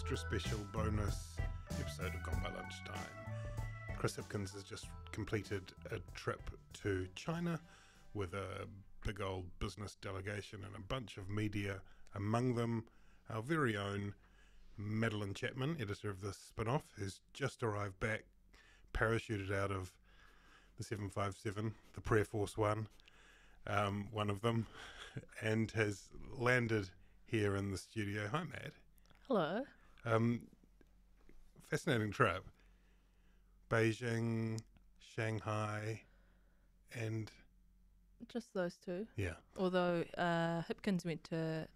extra special bonus episode of Gone by Lunchtime. Chris Hipkins has just completed a trip to China with a big old business delegation and a bunch of media, among them our very own Madeleine Chapman, editor of the Spinoff, who's just arrived back, parachuted out of the 757, the Prayer Force One, one of them, and has landed here in the studio. Hi, Mad. Hello. Fascinating trip. Beijing, Shanghai, and... Just those two. Yeah. Although Hipkins went to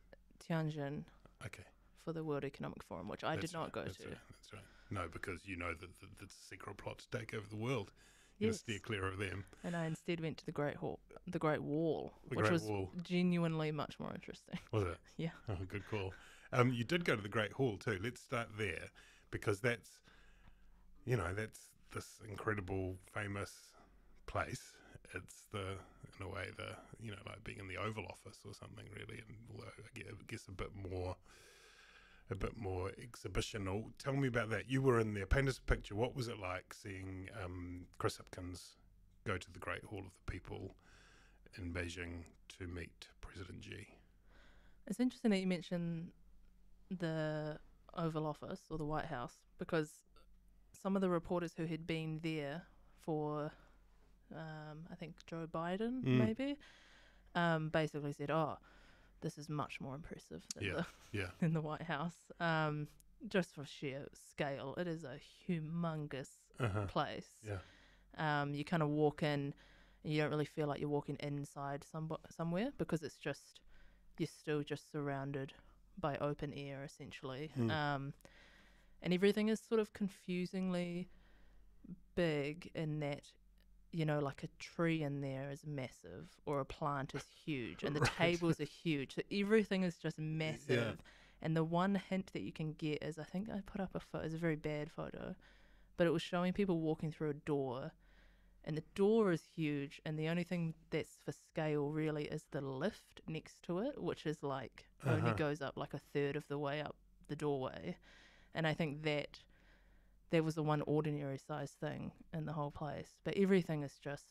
Tianjin Okay. for the World Economic Forum, which I did not go to. That's right. No, because you know that the secret plot to take over the world. You Yes. steer clear of them. And I instead went to the Great Wall, which Great was Wall. genuinely much more interesting. Was it? Yeah. Oh, good call. You did go to the Great Hall too. Let's start there, because that's this incredible, famous place. It's in a way, like being in the Oval Office or something, really. And although I guess a bit more exhibitional. Tell me about that. You were in there. Paint us a picture. What was it like seeing Chris Hipkins go to the Great Hall of the People in Beijing to meet President Xi? It's interesting that you mention the Oval Office or the White House, because some of the reporters who had been there for, I think Joe Biden, maybe, basically said, "Oh, this is much more impressive than the White House." Just for sheer scale, it is a humongous place. Yeah. You kind of walk in, and you don't really feel like you're walking inside somewhere, because you're still just surrounded by open air, essentially. And everything is sort of confusingly big in that, like a tree in there is massive, or a plant is huge, and the tables are huge. So everything is just massive. Yeah. And the one hint that you can get is, I think I put up a photo, it's a very bad photo, but it was showing people walking through a door, and the door is huge, and the only thing that's for scale really is the lift next to it, which is like only goes up like a third of the way up the doorway. And I think that there was the one ordinary size thing in the whole place. But everything is just,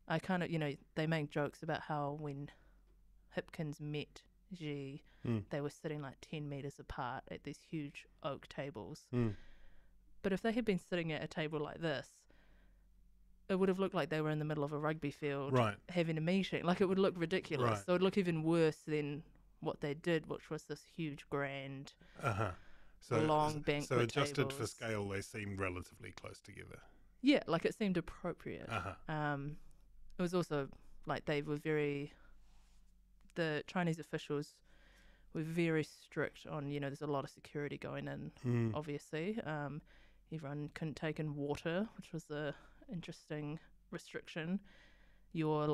I kind of, they make jokes about how when Hipkins met Xi, they were sitting like 10 meters apart at these huge oak tables. But if they had been sitting at a table like this, it would have looked like they were in the middle of a rugby field having a meeting. Like, it would look ridiculous. Right. So it would look even worse than what they did, which was this huge, grand, long banquet So adjusted tables. for scale, they seem relatively close together. Yeah, like it seemed appropriate. It was also like the Chinese officials were very strict on, there's a lot of security going in, obviously. Everyone couldn't take in water, which was a interesting restriction. Your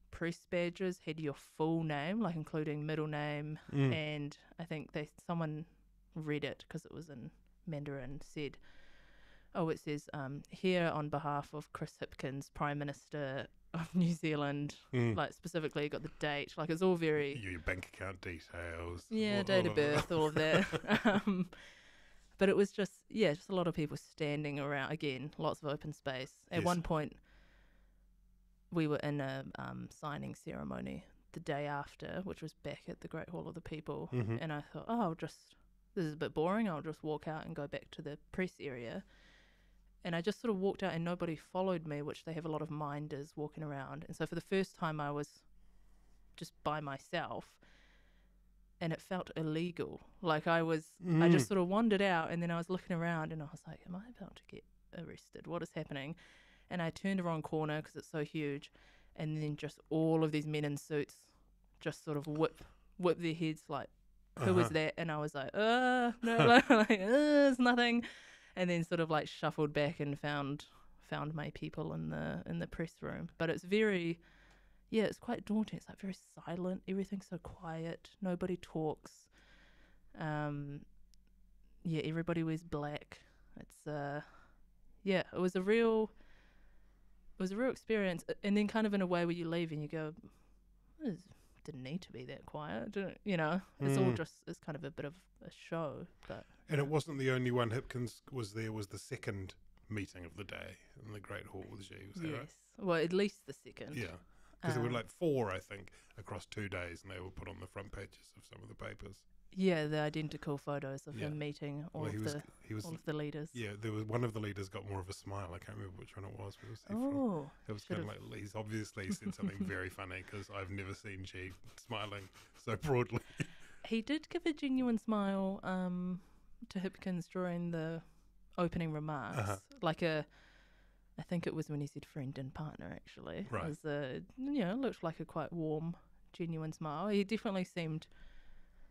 press badges had your full name, including middle name, and I think someone read it because it was in Mandarin, said, it says, here on behalf of Chris Hipkins, Prime Minister of New Zealand, specifically you got the date, it's all very... Your bank account details. Yeah, date of birth, all of that. But it was just a lot of people standing around, again, lots of open space. At one point, we were in a signing ceremony the day after, which was back at the Great Hall of the People, and I thought, this is a bit boring, I'll just walk out and go back to the press area. And I just sort of walked out and nobody followed me, which they have a lot of minders walking around. And so for the first time I was just by myself, and it felt illegal. I just sort of wandered out, and then I was looking around and I was like, am I about to get arrested? What is happening? And I turned the wrong corner because it's so huge, and then just all of these men in suits just sort of whip their heads who is that? And I was like, no, it's nothing. And then sort of shuffled back and found my people in the press room. But it's very, it's quite daunting. It's very silent. Everything's so quiet. Nobody talks. Everybody wears black. It's it was a real experience. And then kind of in a way where you leave and you go, this is didn't need to be that quiet. It's all just, it's kind of a bit of a show. But And it wasn't the only one. Hipkins was there, was the second meeting of the day in the Great Hall with Xi, was that right? Well, at least the second. Yeah, because there were like 4, I think, across 2 days, and they were put on the front pages of some of the papers. Yeah, the identical photos of him meeting all of the leaders. Yeah, there was one of the leaders got more of a smile. I can't remember which one it was. But it was kind of like, he's obviously said something very funny, because I've never seen Xi smiling so broadly. He did give a genuine smile to Hipkins during the opening remarks, I think it was when he said friend and partner, actually. Right. It was looked like a quite warm, genuine smile. He definitely seemed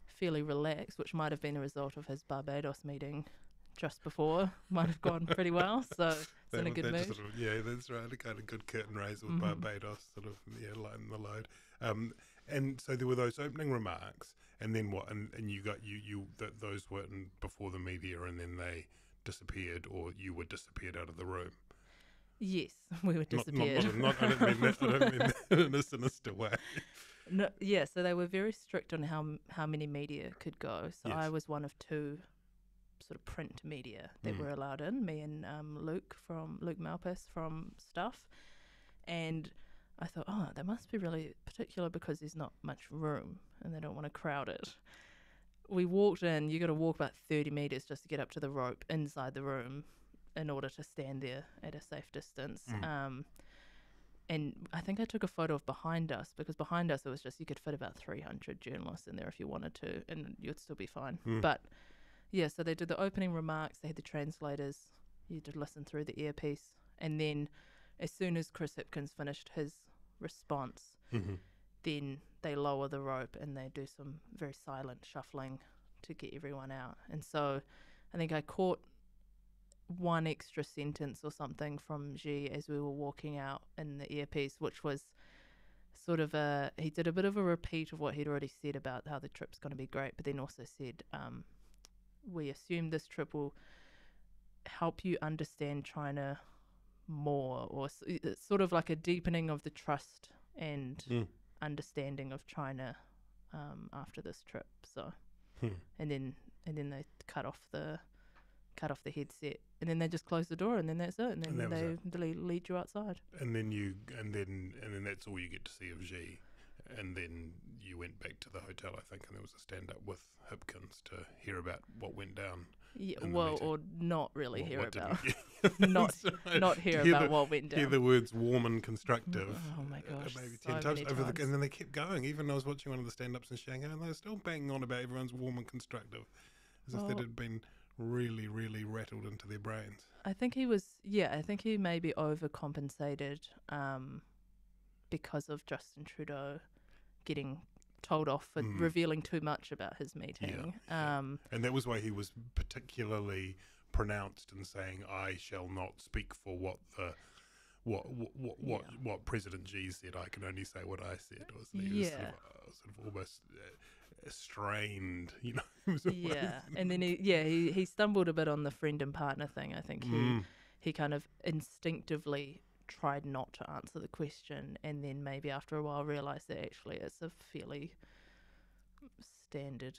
fairly relaxed, which might have been a result of his Barbados meeting just before. Might have gone pretty well, so it's in a good mood. Yeah, that's right. A kind of good curtain raise with Barbados, sort of, lighting the load. And so there were those opening remarks, and then what? And you got those were before the media, and then they disappeared, or you were disappeared out of the room. Yes, we were disappeared. I don't mean that in a sinister way. No, yeah, so they were very strict on how many media could go. So I was one of 2 sort of print media that were allowed in, me and Luke Malpass from Stuff. And I thought, they must be really particular because there's not much room and they don't want to crowd it. We walked in, you got to walk about 30 metres just to get up to the rope inside the room in order to stand there at a safe distance. And I think I took a photo of behind us, because behind us it was just, you could fit about 300 journalists in there if you wanted to, and you'd still be fine. But yeah, so they did the opening remarks, they had the translators, you did listen through the earpiece, and then as soon as Chris Hipkins finished his response, then they lower the rope and they do some very silent shuffling to get everyone out. And so I think I caught one extra sentence or something from Xi as we were walking out in the earpiece, which was sort of he did a bit of a repeat of what he'd already said about how the trip's going to be great, but then also said, we assume this trip will help you understand China more, or it's sort of like a deepening of the trust and understanding of China after this trip. So and then they cut off the headset, and then they just close the door, and then that's it, and then they lead you outside. And then that's all you get to see of Xi. And then you went back to the hotel, I think, and there was a stand-up with Hipkins to hear about what went down. Yeah, or not really hear about. not hear about what went down. Hear the words warm and constructive. Oh my gosh, maybe 10 times and then they kept going. Even I was watching one of the stand-ups in Shanghai, and they were still banging on about everyone's warm and constructive, as if that had been really, really rattled into their brains. I think he maybe overcompensated because of Justin Trudeau getting told off for revealing too much about his meeting. And that was why he was particularly pronounced in saying, I shall not speak for what President Xi said. I can only say what I said. He was sort of almost strained, and then he stumbled a bit on the friend and partner thing. I think he kind of instinctively tried not to answer the question, and then maybe after a while realised that actually it's a fairly standard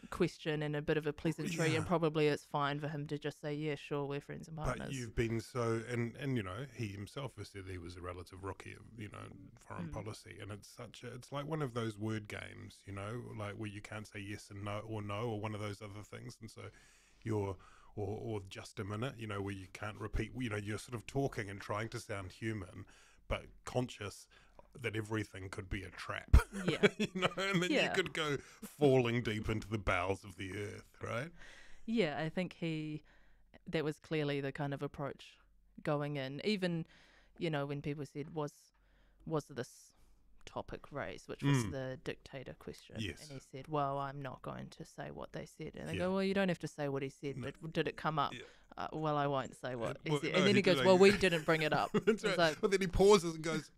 question and a bit of a pleasantry, and probably it's fine for him to just say, yeah, sure, we're friends and partners. But you've been and he himself has said he was a relative rookie of, foreign policy, and it's like one of those word games, like where you can't say yes and no, or one of those other things, and so you're or just a minute, where you can't repeat, you're sort of talking and trying to sound human, but conscious that everything could be a trap. Yeah. And then you could go falling deep into the bowels of the earth, right? Yeah, I think that was clearly the kind of approach going in. Even, when people said, was this topic raised, which was the dictator question. Yes. And he said, well, I'm not going to say what they said. And they go, well, you don't have to say what he said, but did it come up? Yeah. Well, I won't say what he said. And then he goes, well, we didn't bring it up. That's right. Like, well, then he pauses and goes,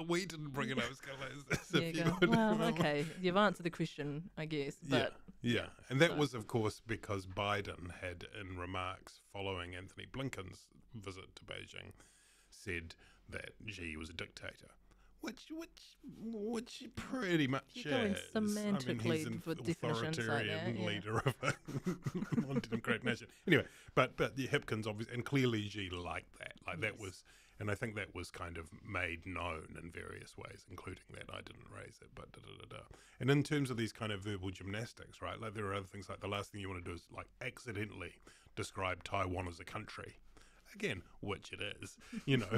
we didn't bring it up. It's kind of like, well, okay, you've answered the question, I guess. But yeah. And that was, of course, because Biden had, in remarks following Anthony Blinken's visit to Beijing, said that Xi was a dictator, Which pretty much You're going is. semantically he's an with definitions like authoritarian that, yeah. leader of a non-democratic nation. Anyway, but the Hipkins obviously, and clearly Xi liked that. That was, and I think that was kind of made known in various ways, including that I didn't raise it, but da-da-da-da. And in terms of these kind of verbal gymnastics, right, there are other things like the last thing you want to do is accidentally describe Taiwan as a country. Again, which it is,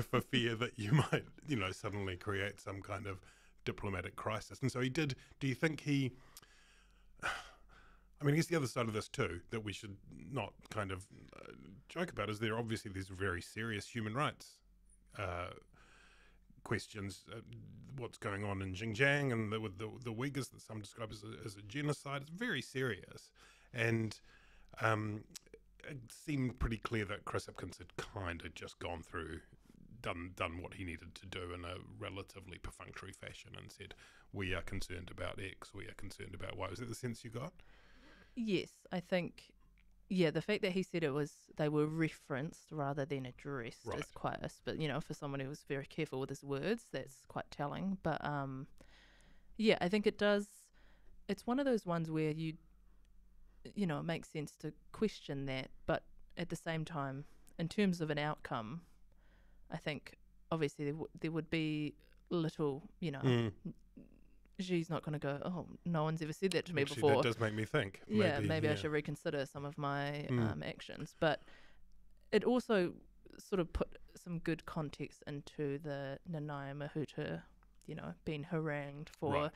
for fear that you might, suddenly create some kind of diplomatic crisis. And so he did. Do you think he... I guess the other side of this too, that we should not kind of joke about, is there obviously these very serious human rights questions. What's going on in Xinjiang and with the Uyghurs that some describe as a genocide. It's very serious. And... it seemed pretty clear that Chris Hipkins had kind of just gone through, done what he needed to do in a relatively perfunctory fashion and said, we are concerned about X, we are concerned about Y. Was that the sense you got? Yes, I think, the fact that he said they were referenced rather than addressed is quite but for someone who was very careful with his words, that's quite telling. But I think it does, it's one of those ones where it makes sense to question that, but at the same time, in terms of an outcome, I think obviously there would be little, Xi's not going to go, oh, no one's ever said that to me Actually, before. That does make me think. Maybe I should reconsider some of my actions. But it also sort of put some good context into the Nanaia Mahuta, being harangued for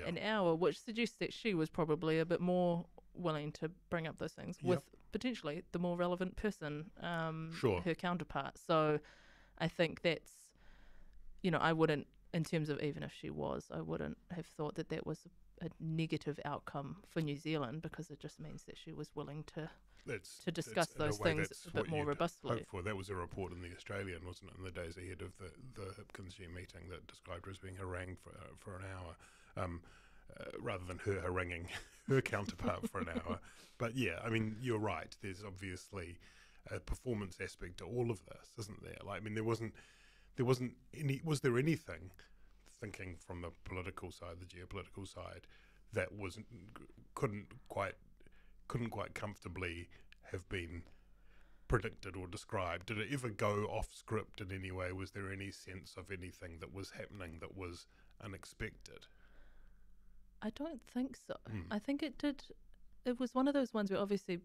an hour, which suggests that she was probably a bit more willing to bring up those things with potentially the more relevant person, her counterpart. So I think that's, I wouldn't, in terms of even if she was, I wouldn't have thought that was a negative outcome for New Zealand, because it just means that she was willing to discuss those things a bit more robustly. Hope for. That was a report in the Australian, wasn't it, in the days ahead of the Hipkins meeting, that described her as being harangued for an hour. Rather than her haranguing her counterpart for an hour. But you're right. There's obviously a performance aspect to all of this, isn't there? Was there anything, thinking from the political side, the geopolitical side, that couldn't quite comfortably have been predicted or described? Did it ever go off script in any way? Was there any sense of anything that was happening that was unexpected? I don't think so. I think it did. It was one of those ones where obviously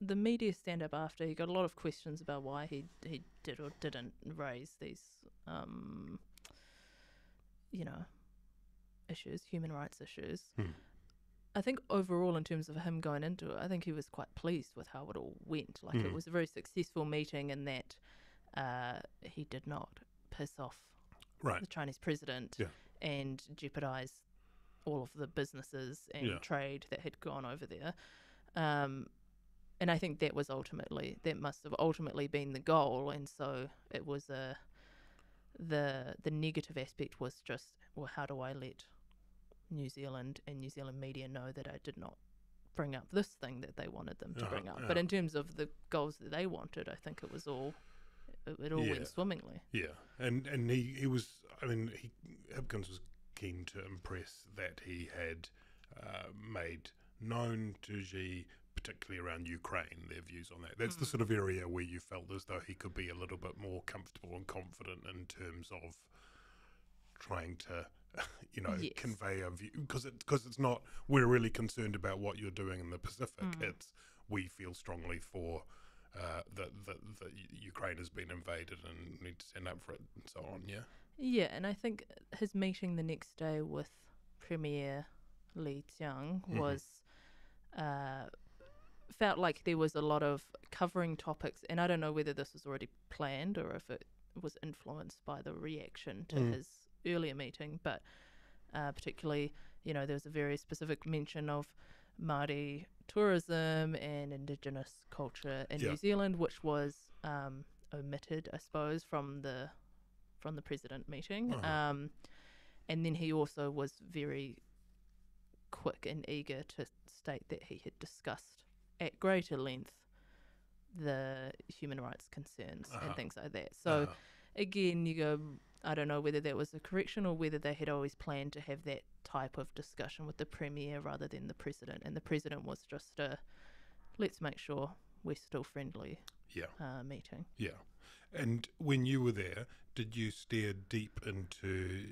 the media stand up after. He got a lot of questions about why he did or didn't raise these, issues, human rights issues. I think overall, in terms of him going into it, I think he was quite pleased with how it all went. It was a very successful meeting in that he did not piss off the Chinese president and jeopardize all of the businesses and trade that had gone over there. And I think that must have ultimately been the goal. And so it was the negative aspect was just, well, how do I let New Zealand and New Zealand media know that I did not bring up this thing that they wanted them to bring up? But in terms of the goals that they wanted, I think it was all, it all went swimmingly. Yeah. And he was, Hipkins was keen to impress that he had made known to Xi, particularly around Ukraine, their views on that. That's the sort of area where you felt as though he could be a little bit more comfortable and confident in terms of trying to, convey a view. Because it's not, we're really concerned about what you're doing in the Pacific. It's, we feel strongly for that Ukraine has been invaded and need to stand up for it and so on, yeah? Yeah, and I think his meeting the next day with Premier Li Qiang was felt like there was a lot of covering topics, and I don't know whether this was already planned or if it was influenced by the reaction to his earlier meeting, but particularly, there was a very specific mention of Māori tourism and Indigenous culture in New Zealand, which was omitted, I suppose, from the president meeting. And then he also was very quick and eager to state that he had discussed at greater length the human rights concerns and things like that. So again, you go, I don't know whether that was a correction or whether they had always planned to have that type of discussion with the Premier rather than the President. And the President was just a, let's make sure we're still friendly meeting. Yeah. And when you were there, did you stare deep into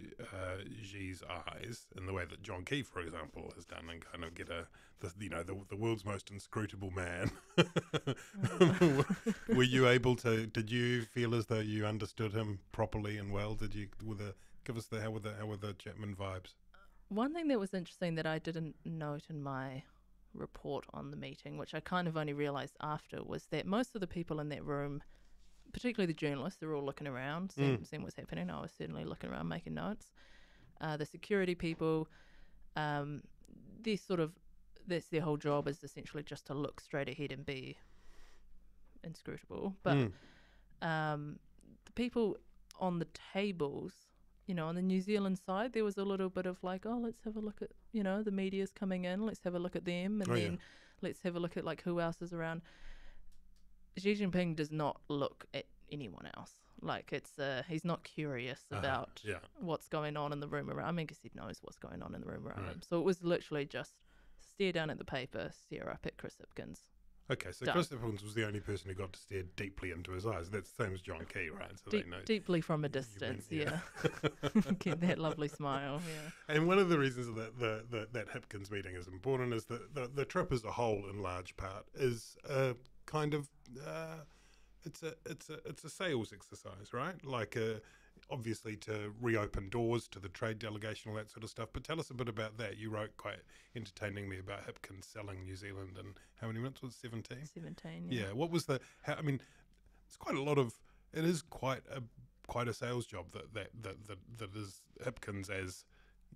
Xi's eyes in the way that John Key, for example, has done, and kind of get the world's most inscrutable man? Were you able to? Did you feel as though you understood him properly and well? Did you? Give us how were the Chapman vibes? One thing that was interesting that I didn't note in my report on the meeting, which I kind of only realised after, was that most of the people in that room, particularly the journalists, they're all looking around, seeing what's happening. I was certainly looking around, making notes. The security people, that's their whole job, is essentially just to look straight ahead and be inscrutable. But the people on the tables, on the New Zealand side, there was a little bit of like, oh, let's have a look at, the media's coming in, let's have a look at them, and let's have a look at like who else is around. Xi Jinping does not look at anyone else. Like he's not curious about what's going on in the room around. I mean, because he knows what's going on in the room around him. So it was literally just stare down at the paper, stare up at Chris Hipkins. Okay, so Chris Hipkins was the only person who got to stare deeply into his eyes. That's the same as John Key, right? So they know deeply from a distance, Get that lovely smile, And one of the reasons that Hipkins meeting is important is that the trip as a whole, in large part, is kind of it's a sales exercise, right? Like obviously to reopen doors to the trade delegation, all that sort of stuff. But tell us a bit about that. You wrote quite entertainingly about Hipkins selling New Zealand, and how many minutes was it? 17? 17. Yeah. What was it's quite a lot of. It is quite a sales job that is Hipkins as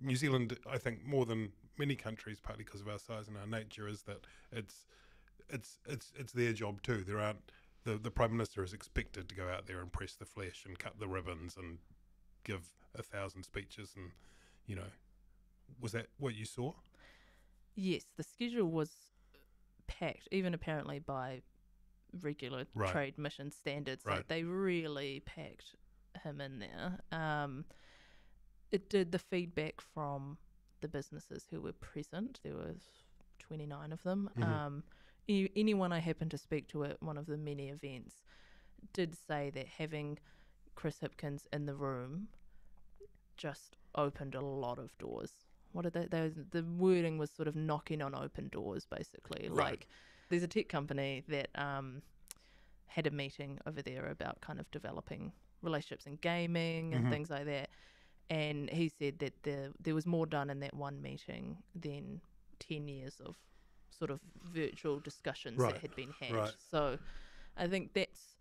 New Zealand. I think more than many countries, partly because of our size and our nature, is that it's their job too. There aren't the Prime Minister is expected to go out there and press the flesh and cut the ribbons and give 1,000 speeches, and was that what you saw? Yes, the schedule was packed, even apparently by regular trade mission standards. Like they really packed him in there. It did. The feedback from the businesses who were present, there was 29 of them. Anyone I happened to speak to at one of the many events did say that having Chris Hipkins in the room just opened a lot of doors. What did the wording was sort of knocking on open doors, basically. Right. Like, there's a tech company that had a meeting over there about kind of developing relationships in gaming and things like that. And he said that there was more done in that one meeting than 10 years of sort of virtual discussions that had been had. Right. So I think that's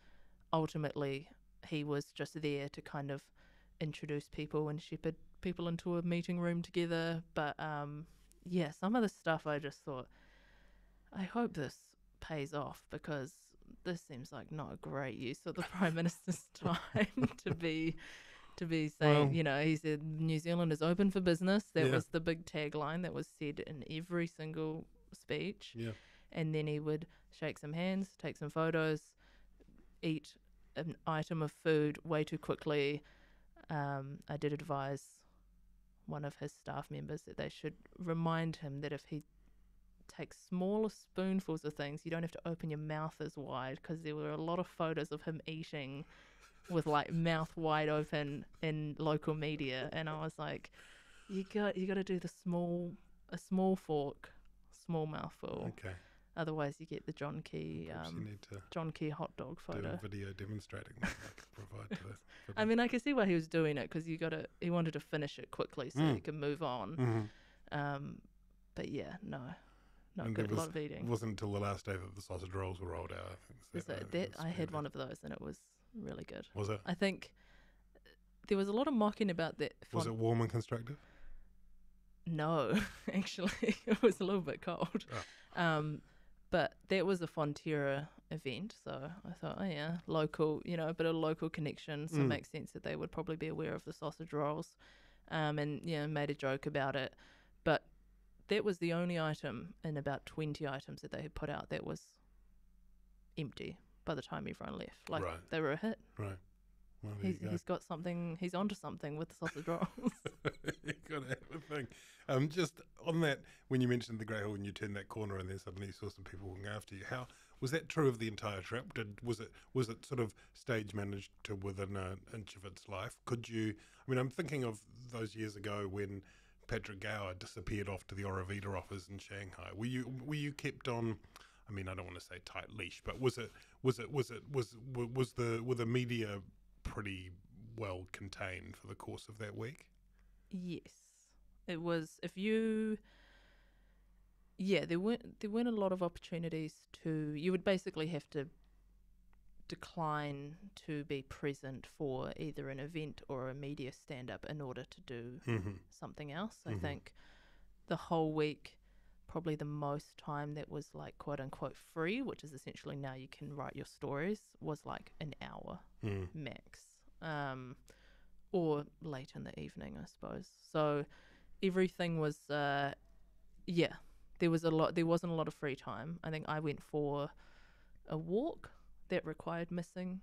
ultimately, he was just there to kind of introduce people and shepherd people into a meeting room together. But some of the stuff I just thought, I hope this pays off, because this seems like not a great use of the Prime Minister's time to be saying, he said New Zealand is open for business. That was the big tagline that was said in every single speech. And then he would shake some hands, take some photos, eat an item of food way too quickly. I did advise one of his staff members that they should remind him that if he takes smaller spoonfuls of things, you don't have to open your mouth as wide, because there were a lot of photos of him eating with like mouth wide open in local media, and I was like, you got to do a small fork, small mouthful. Okay. Otherwise, you get the John Key hot dog photo. Do a video demonstrating that I could provide to this. I mean, I can see why he was doing it, because he wanted to finish it quickly so he could move on. But yeah, not good. A lot of eating. It wasn't until the last day that the sausage rolls were rolled out. I had one of those, and it was really good. Was it? I think there was a lot of mocking about that. Was it warm and constructive? No, actually, it was a little bit cold. Oh. But that was a Fonterra event, so I thought, oh yeah, local, a bit of local connection, so it makes sense that they would probably be aware of the sausage rolls, and made a joke about it. But that was the only item in about 20 items that they had put out that was empty by the time everyone left. Like, they were a hit. Right. Well, there you go. He's got something. He's onto something with the sausage rolls. You got to have a thing. Just on that, when you mentioned the Grey Hall and you turned that corner and then suddenly you saw some people walking after you, how was that true of the entire trip? Was it sort of stage managed to within an inch of its life? Could you? I mean, I'm thinking of those years ago when Patrick Gower disappeared off to the Aurovita office in Shanghai. Were you kept on? I mean, I don't want to say tight leash, but was the media pretty well contained for the course of that week? Yes, it was. There weren't a lot of opportunities to. You would basically have to decline to be present for either an event or a media stand-up in order to do something else. I think the whole week, probably the most time that was like quote unquote free, which is essentially now you can write your stories, was like an hour max, or late in the evening, I suppose. So everything was, there wasn't a lot of free time. I think I went for a walk that required missing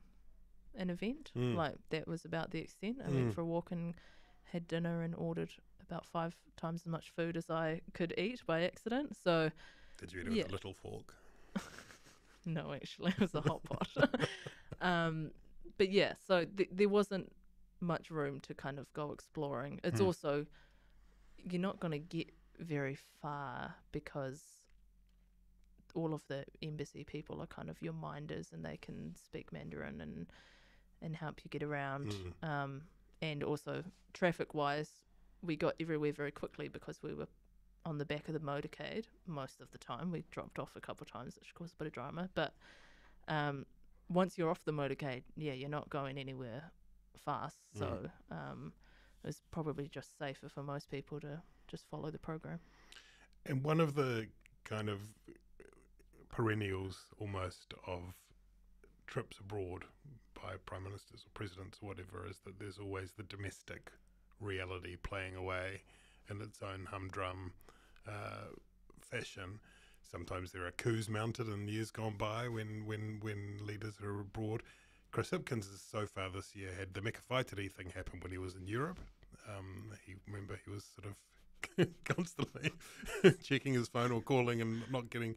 an event. Like that was about the extent. I went for a walk and had dinner and ordered about 5 times as much food as I could eat by accident. So did you eat it with a little fork? No, actually, it was a hot pot. But yeah, so there wasn't much room to kind of go exploring. It's also, you're not going to get very far because all of the embassy people are kind of your minders and they can speak Mandarin and help you get around. And also traffic-wise, we got everywhere very quickly because we were on the back of the motorcade most of the time. We dropped off a couple of times, which caused a bit of drama. But once you're off the motorcade, you're not going anywhere fast. So it was probably just safer for most people to just follow the program. And one of the kind of perennials almost of trips abroad by prime ministers or presidents or whatever is that there's always the domestic reality playing away in its own humdrum fashion. Sometimes there are coups mounted in years gone by when leaders are abroad. Chris Hipkins has so far this year had the Mecca Whaitiri thing happen when he was in Europe. He was sort of constantly checking his phone or calling and not getting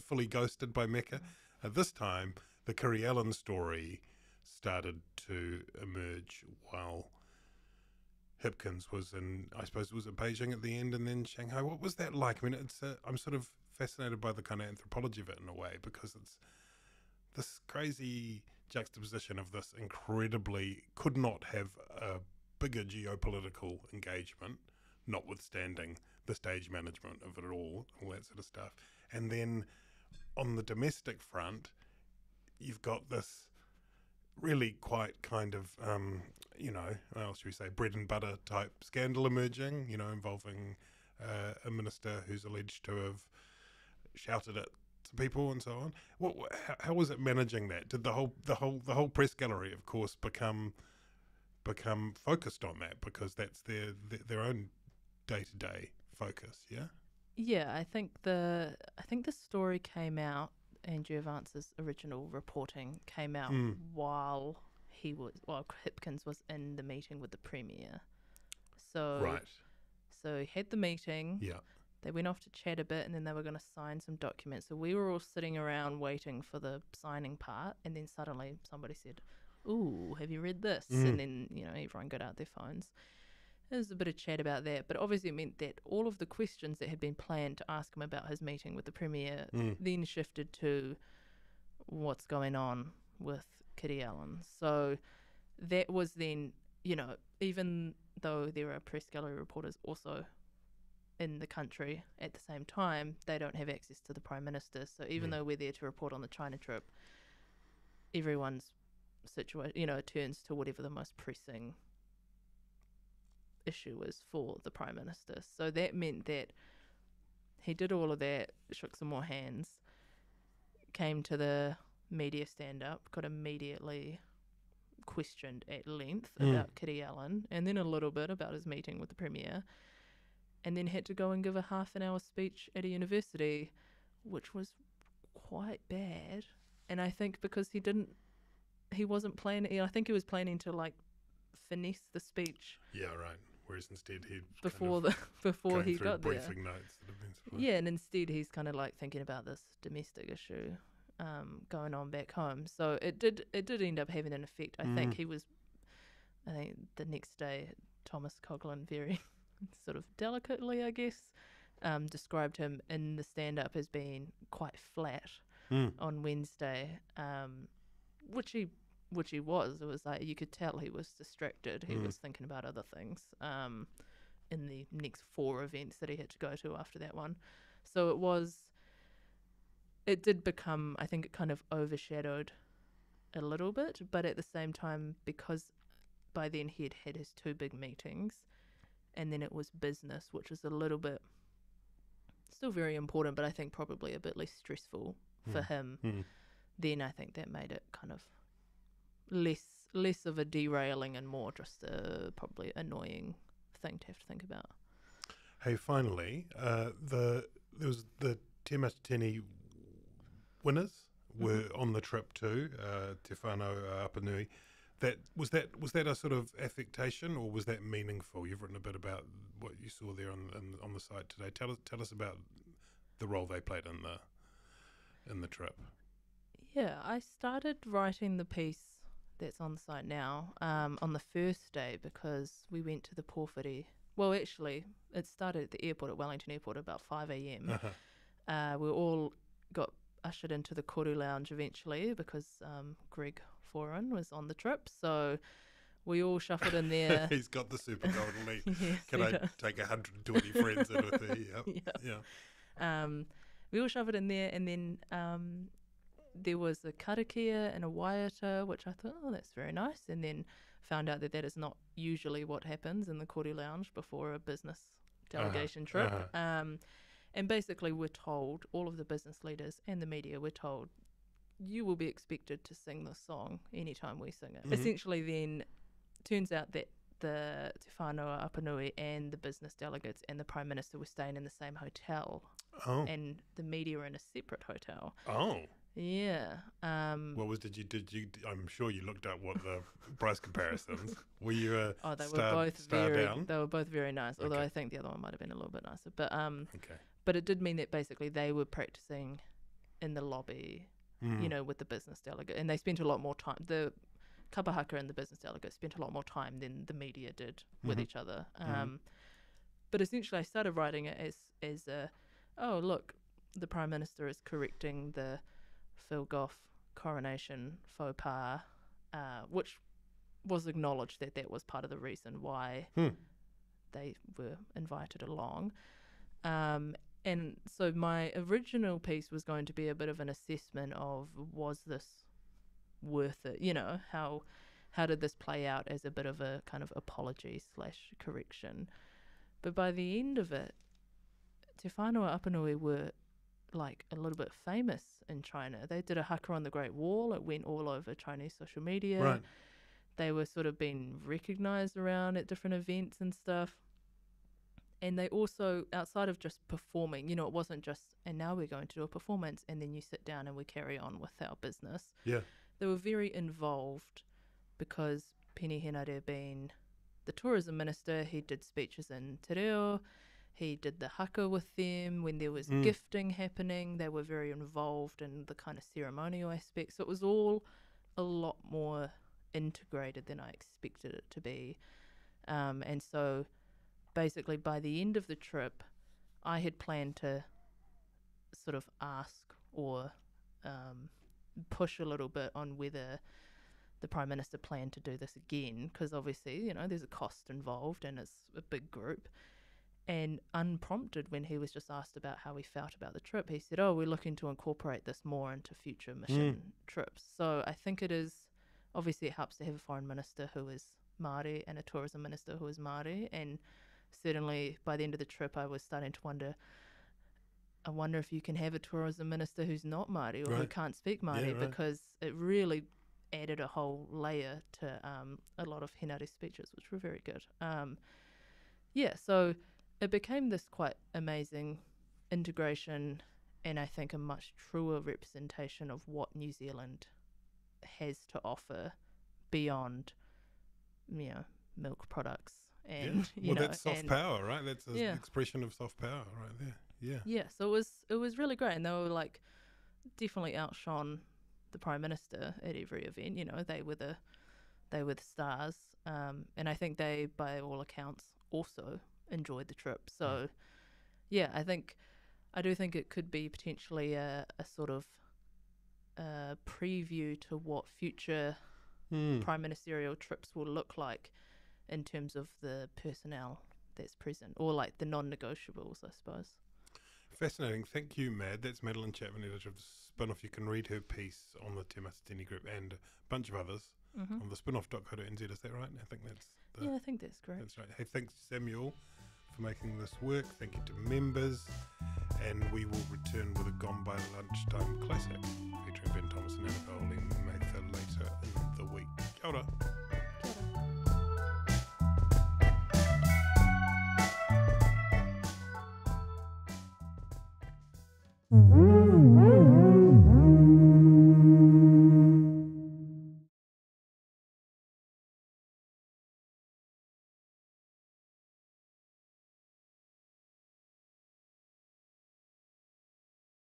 fully ghosted by Mecca. This time, the Kiri Allan story started to emerge while Hipkins was in, I suppose it was at Beijing at the end and then Shanghai. What was that like? I mean, I'm sort of fascinated by the kind of anthropology of it in a way because it's this crazy juxtaposition of this incredibly, could not have a bigger geopolitical engagement, notwithstanding the stage management of it all that sort of stuff. And then on the domestic front, you've got this really quite kind of, what else should we say, bread and butter type scandal emerging, involving a minister who's alleged to have shouted at people and so on. How was it managing that? Did the whole press gallery, of course, become focused on that because that's their own day-to-day focus? Yeah, I think the story came out, Andrew Vance's original reporting came out while Hipkins was in the meeting with the Premier. So he had the meeting. Yeah. They went off to chat a bit and then they were going to sign some documents. So we were all sitting around waiting for the signing part and then suddenly somebody said, "Ooh, have you read this?" And then, everyone got out their phones. There was a bit of chat about that, but obviously it meant that all of the questions that had been planned to ask him about his meeting with the Premier then shifted to what's going on with Kiri Allan. So that was then, even though there are press gallery reporters also in the country at the same time, they don't have access to the Prime Minister. So even though we're there to report on the China trip, everyone's situation, turns to whatever the most pressing issue is for the Prime Minister. So that meant that he did all of that, shook some more hands, came to the media stand-up, got immediately questioned at length about Kiri Allan, and then a little bit about his meeting with the Premier, and then had to go and give a half-an-hour speech at a university, which was quite bad. And I think because he he wasn't planning. I think he was planning to like finesse the speech. Yeah, right. Whereas instead he before he got there. Briefing notes that have been supplied. Yeah, and instead he's kind of like thinking about this domestic issue going on back home. So it did end up having an effect. I think the next day Thomas Coughlan very sort of delicately, I guess, described him in the stand-up as being quite flat on Wednesday, which he was. It was like you could tell he was distracted. He was thinking about other things in the next 4 events that he had to go to after that one. So it did become, I think it kind of overshadowed a little bit, but at the same time, because by then he had had his 2 big meetings, and then it was business, which is a little bit still very important, but I think probably a bit less stressful for him. Then I think that made it kind of less of a derailing and more just a probably annoying thing to have to think about. Hey, finally, there was the Te Matatini winners were on the trip too, Te Whānau Apanui. Was that a sort of affectation, or was that meaningful? You've written a bit about what you saw there on the site today. Tell us about the role they played in the trip. Yeah, I started writing the piece that's on the site now on the first day because we went to the Pōwhiri. Well, actually, it started at the airport, at Wellington Airport, at about 5 a.m. We all got ushered into the Koru Lounge eventually because Greg Foran was on the trip, so we all shuffled in there. He's got the super golden lead. Yes, Can I take 120 friends in with me? Yeah. We all shuffled in there, and then there was a karakia and a waiata, which I thought, oh, that's very nice, and then found out that is not usually what happens in the Koru Lounge before a business delegation trip. And basically we're told, all of the business leaders and the media were told, you will be expected to sing this song anytime we sing it. Essentially then, turns out that the Te Whānau Apanui and the business delegates and the Prime Minister were staying in the same hotel. Oh. And the media were in a separate hotel. Oh. Yeah. Did you? I'm sure you looked up what the price comparisons. Were you they were both very nice. Although Okay. I think the other one might have been a little bit nicer. But Okay. but it did mean that basically they were practicing in the lobby, with the business delegate, and they spent a lot more time. The kapahaka and the business delegate spent a lot more time than the media did with each other. But essentially, I started writing it as a, oh look, the Prime Minister is correcting the Phil Goff coronation faux pas, which was acknowledged that was part of the reason why they were invited along. And so my original piece was going to be a bit of an assessment of, was this worth it? How did this play out as a bit of a kind of apology / correction? But by the end of it, Te Whānau Apanui were like a little bit famous in China. They did a haka on the Great Wall. It went all over Chinese social media. Right. They were sort of being recognised around at different events and stuff. And they also, outside of just performing, it wasn't just, and now we're going to do a performance and then you sit down and we carry on with our business. Yeah. They were very involved because Penny Henare being the tourism minister, he did speeches in Te Reo, he did the haka with them. When there was gifting happening, they were very involved in the kind of ceremonial aspects. So it was all a lot more integrated than I expected it to be. And so basically by the end of the trip, I had planned to sort of ask or push a little bit on whether the Prime Minister planned to do this again, because obviously, there's a cost involved and it's a big group. And unprompted, when he was just asked about how he felt about the trip, he said, we're looking to incorporate this more into future mission trips. So I think obviously it helps to have a foreign minister who is Māori and a tourism minister who is Māori. And certainly by the end of the trip, I was starting to wonder, I wonder if you can have a tourism minister who's not Māori or who can't speak Māori, because it really added a whole layer to a lot of Henare speeches, which were very good. So it became this quite amazing integration, and I think a much truer representation of what New Zealand has to offer beyond, milk products. And that's soft power, right? That's an expression of soft power right there. Yeah. So it was really great, and they were like definitely outshone the Prime Minister at every event. They were the stars, and I think they, by all accounts, also enjoyed the trip. So I do think it could be potentially a sort of preview to what future prime ministerial trips will look like in terms of the personnel that's present, or like the non-negotiables, I suppose. Fascinating. Thank you, Mad. That's Madeleine Chapman, editor of the Spinoff. You can read her piece on the Te Masatini group and a bunch of others on the spinoff.co.nz. Is that right? I think that's I think that's great. That's right. Hey, thanks, Samuel, for making this work. Thank you to members. And we will return with a Gone by Lunchtime classic featuring Ben Thomas and Annabelle Mather later in the week. Kia ora. Kia ora.